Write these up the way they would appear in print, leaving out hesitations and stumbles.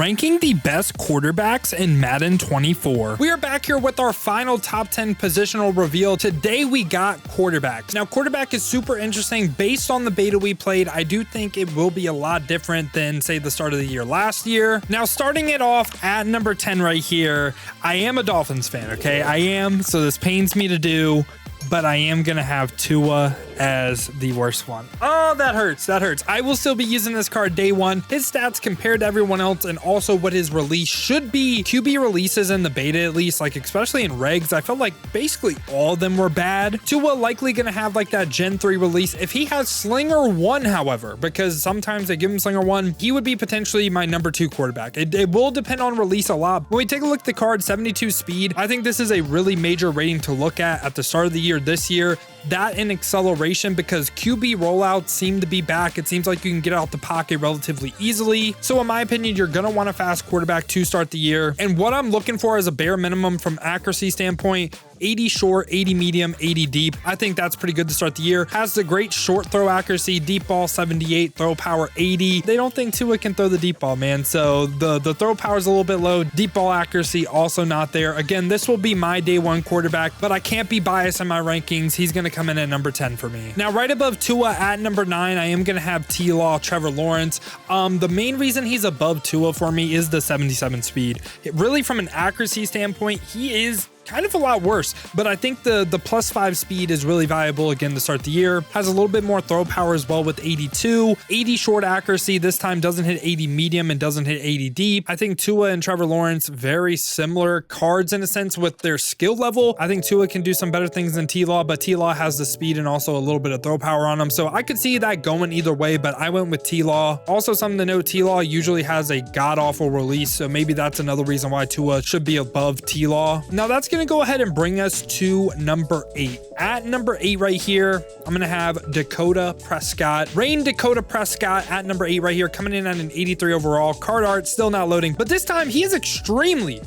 ranking the best quarterbacks in Madden 24. We are back here with our final top 10 positional reveal. Today we got quarterbacks. Now quarterback is super interesting based on the beta we played. I do think it will be a lot different than say the start of the year last year. Now starting it off at number 10 right here, I am a Dolphins fan, okay? I am, so this pains me to do, but I am going to have Tua as the worst one. Oh, that hurts. That hurts. I will still be using this card day one. His stats compared to everyone else and also what his release should be. QB releases in the beta, at least, like especially in regs, I felt like basically all of them were bad. Tua likely going to have like that Gen 3 release. If he has Slinger 1, however, because sometimes they give him Slinger 1, he would be potentially my number 2 quarterback. It will depend on release a lot. When we take a look at the card, 72 speed, I think this is a really major rating to look at the start of the year this year. That and acceleration, because QB rollouts seem to be back. It seems like you can get out the pocket relatively easily. So in my opinion, you're going to want a fast quarterback to start the year. And what I'm looking for as a bare minimum from accuracy standpoint, 80 short, 80 medium, 80 deep. I think that's pretty good to start the year. Has the great short throw accuracy, deep ball 78, throw power 80. They don't think Tua can throw the deep ball, man. So the throw power is a little bit low. Deep ball accuracy also not there. Again, this will be my day one quarterback, but I can't be biased in my rankings. He's going to come in at number 10 for me. Now, right above Tua at number 9, I am going to have T-Law, Trevor Lawrence. The main reason he's above Tua for me is the 77 speed. Really, from an accuracy standpoint, he is kind of a lot worse, but I think the +5 speed is really valuable again to start the year. Has a little bit more throw power as well with 82. 80 short accuracy, this time doesn't hit 80 medium and doesn't hit 80 deep. I think Tua and Trevor Lawrence, very similar cards in a sense with their skill level. I think Tua can do some better things than T-Law, but T-Law has the speed and also a little bit of throw power on him. So I could see that going either way, but I went with T-Law. Also something to note, T-Law usually has a god-awful release, so maybe that's another reason why Tua should be above T-Law. Now that's going to go ahead and bring us to number 8. At number 8 right here, I'm going to have Dakota Prescott. Dakota Prescott at number 8 right here, coming in at an 83 overall. Card art still not loading, but this time he is extremely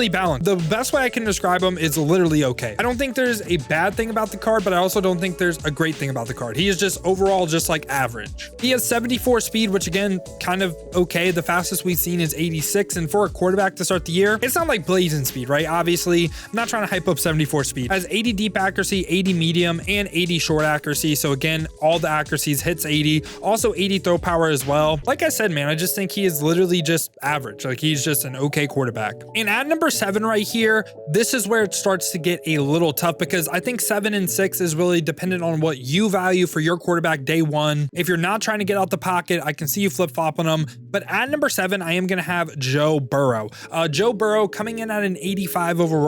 balanced. The best way I can describe him is literally okay. I don't think there's a bad thing about the card, but I also don't think there's a great thing about the card. He is just overall just like average. He has 74 speed, which again, kind of okay. The fastest we've seen is 86, and for a quarterback to start the year, it's not like blazing speed, right? Obviously, I'm not trying to hype up 74 speed. Has 80 deep accuracy, 80 medium, and 80 short accuracy. So again, all the accuracies hits 80. Also 80 throw power as well. Like I said, man, I just think he is literally just average. Like he's just an okay quarterback. And at number 7 right here, this is where it starts to get a little tough, because I think 7 and 6 is really dependent on what you value for your quarterback day one. If you're not trying to get out the pocket, I can see you flip-flopping them. But at number 7, I am going to have Joe Burrow. Joe Burrow coming in at an 85 overall.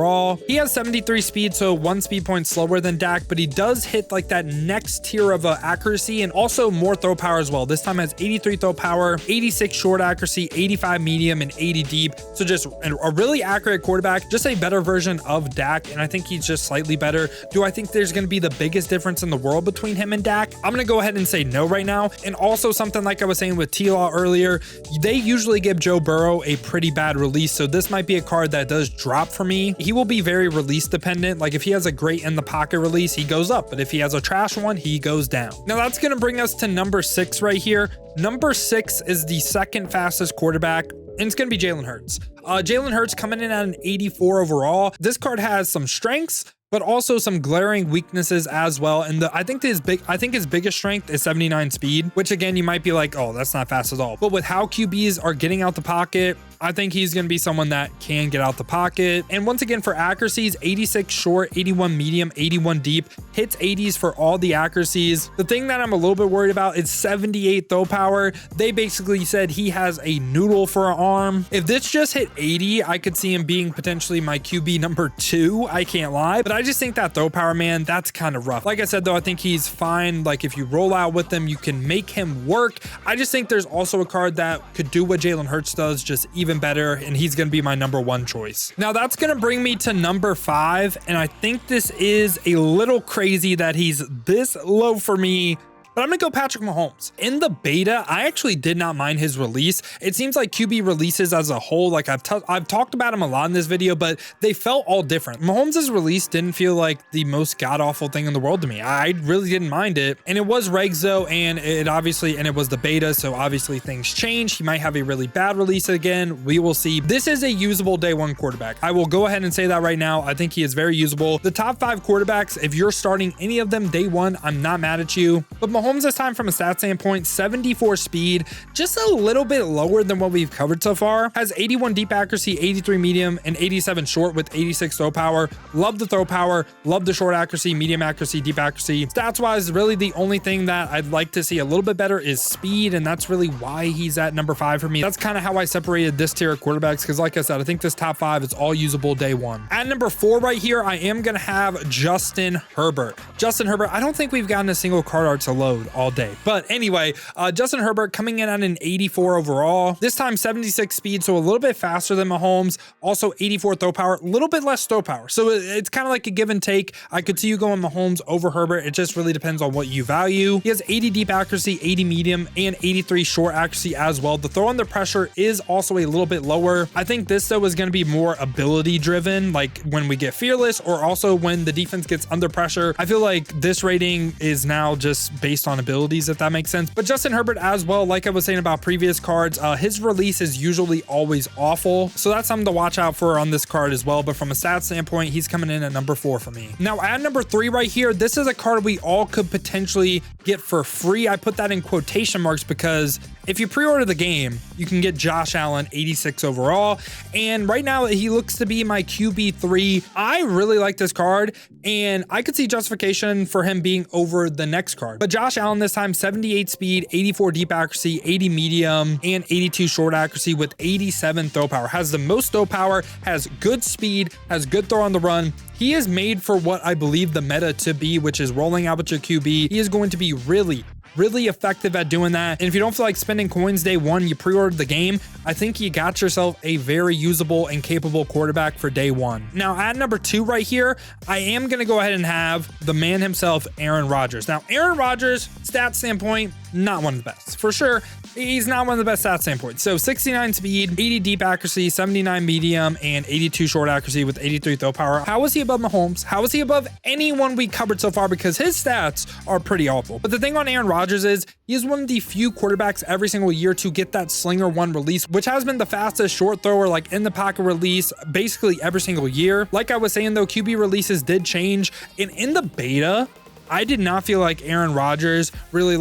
He has 73 speed, so 1 speed point slower than Dak, but he does hit like that next tier of accuracy and also more throw power as well. This time has 83 throw power, 86 short accuracy, 85 medium, and 80 deep. So just a really accurate quarterback, just a better version of Dak, and I think he's just slightly better. Do I think there's going to be the biggest difference in the world between him and Dak? I'm going to go ahead and say no right now. And also something like I was saying with T-Law earlier, they usually give Joe Burrow a pretty bad release, so this might be a card that does drop for me. He will be very release dependent. Like if he has a great in the pocket release, he goes up, but if he has a trash one, he goes down. Now that's going to bring us to number 6 right here. Number 6 is the second fastest quarterback, and it's going to be Jalen Hurts. Jalen Hurts coming in at an 84 overall. This card has some strengths, but also some glaring weaknesses as well. And I think his biggest strength is 79 speed, which again, you might be like, oh, that's not fast at all. But with how QBs are getting out the pocket, I think he's going to be someone that can get out the pocket. And once again, for accuracies, 86 short, 81 medium, 81 deep, hits 80s for all the accuracies. The thing that I'm a little bit worried about is 78 throw power. They basically said he has a noodle for an arm. If this just hit 80, I could see him being potentially my QB number 2. I can't lie, but I just think that throw power, man, that's kind of rough. Like I said, though, I think he's fine. Like if you roll out with him, you can make him work. I just think there's also a card that could do what Jalen Hurts does, just even better, and he's going to be my number 1 choice. Now that's going to bring me to number 5, and I think this is a little crazy that he's this low for me but I'm gonna go Patrick Mahomes. In the beta, I actually did not mind his release. It seems like QB releases as a whole, like I've talked about him a lot in this video, but they felt all different. Mahomes' release didn't feel like the most god-awful thing in the world to me. I really didn't mind it, and it was regs though, and it was the beta, so obviously things change. He might have a really bad release again. We will see. This is a usable day one quarterback. I will go ahead and say that right now. I think he is very usable. The top 5 quarterbacks, if you're starting any of them day one, I'm not mad at you. But Mahomes this time from a stat standpoint, 74 speed, just a little bit lower than what we've covered so far. Has 81 deep accuracy, 83 medium, and 87 short with 86 throw power. Love the throw power, love the short accuracy, medium accuracy, deep accuracy. Stats wise, really the only thing that I'd like to see a little bit better is speed, and that's really why he's at number 5 for me. That's kind of how I separated this tier of quarterbacks, because like I said, I think this top 5 is all usable day one. At number 4 right here, I am going to have Justin Herbert. Justin Herbert, I don't think we've gotten a single card art to load all day. But anyway, Justin Herbert coming in at an 84 overall. This time 76 speed, so a little bit faster than Mahomes. Also 84 throw power, a little bit less throw power. So it's kind of like a give and take. I could see you going Mahomes over Herbert. It just really depends on what you value. He has 80 deep accuracy, 80 medium, and 83 short accuracy as well. The throw under pressure is also a little bit lower. I think this though is going to be more ability driven, like when we get fearless or also when the defense gets under pressure. I feel like this rating is now just based on abilities, if that makes sense. But Justin Herbert as well, like I was saying about previous cards, his release is usually always awful. So that's something to watch out for on this card as well. But from a stat standpoint, he's coming in at number 4 for me. Now at number 3 right here, this is a card we all could potentially get for free. I put that in quotation marks because if you pre-order the game, you can get Josh Allen 86 overall. And right now he looks to be my QB3. I really like this card and I could see justification for him being over the next card. But Josh Allen this time, 78 speed, 84 deep accuracy, 80 medium, and 82 short accuracy with 87 throw power. Has the most throw power, has good speed, has good throw on the run. He is made for what I believe the meta to be, which is rolling out with your QB. He is going to be really effective at doing that. And if you don't feel like spending coins day one, you pre-ordered the game, I think you got yourself a very usable and capable quarterback for day one. Now at number 2 right here, I am going to go ahead and have the man himself, Aaron Rodgers. Now Aaron Rodgers, stat standpoint, not one of the best for sure. He's not one of the best stat standpoints. So 69 speed, 80 deep accuracy, 79 medium, and 82 short accuracy with 83 throw power. How is he above Mahomes? How is he above anyone we covered so far? Because his stats are pretty awful. But the thing on Aaron Rodgers is he is one of the few quarterbacks every single year to get that slinger one release, which has been the fastest short thrower, like in the pocket release, basically every single year. Like I was saying though, QB releases did change. And in the beta, I did not feel like Aaron Rodgers really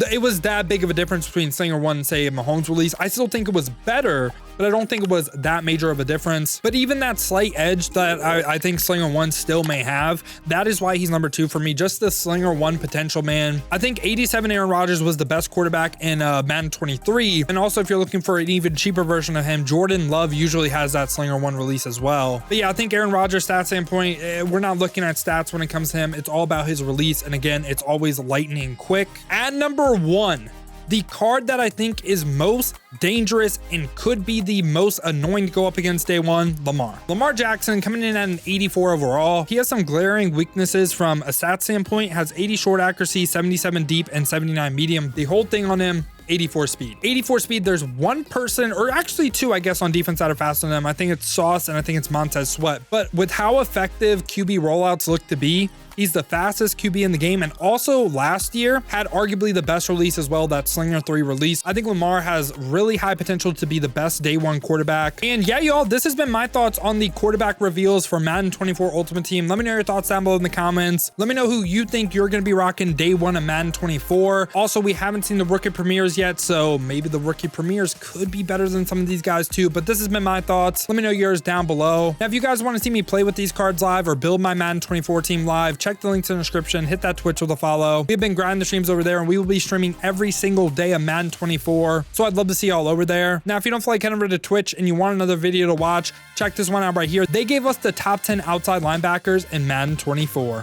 it was that big of a difference between Slinger 1 and say Mahomes release. I still think it was better, but I don't think it was that major of a difference. But even that slight edge that I think Slinger 1 still may have, that is why he's number 2 for me. Just the Slinger 1 potential, man. I think 87 Aaron Rodgers was the best quarterback in Madden 23. And also if you're looking for an even cheaper version of him, Jordan Love usually has that Slinger 1 release as well. But yeah, I think Aaron Rodgers stat standpoint, we're not looking at stats when it comes to him. It's all about his release. And again, it's always lightning quick. At number 1, the card that I think is most dangerous and could be the most annoying to go up against day one, Lamar Jackson coming in at an 84 overall. He has some glaring weaknesses from a stat standpoint, has 80 short accuracy, 77 deep, and 79 medium. The whole thing on him, 84 speed. 84 speed, there's one person, or actually 2, I guess, on defense that are faster than him. I think it's Sauce and I think it's Montez Sweat. But with how effective QB rollouts look to be, he's the fastest QB in the game, and also last year had arguably the best release as well, that Slinger 3 release. I think Lamar has really high potential to be the best day one quarterback. And yeah, y'all, this has been my thoughts on the quarterback reveals for Madden 24 Ultimate Team. Let me know your thoughts down below in the comments. Let me know who you think you're going to be rocking day one of Madden 24. Also, we haven't seen the rookie premieres yet, so maybe the rookie premieres could be better than some of these guys too, but this has been my thoughts. Let me know yours down below. Now, if you guys want to see me play with these cards live or build my Madden 24 team live, check the links in the description, hit that Twitch with a follow. We've been grinding the streams over there and we will be streaming every single day of Madden 24. So I'd love to see y'all over there. Now, if you don't feel like heading over to Twitch and you want another video to watch, check this one out right here. They gave us the top 10 outside linebackers in Madden 24.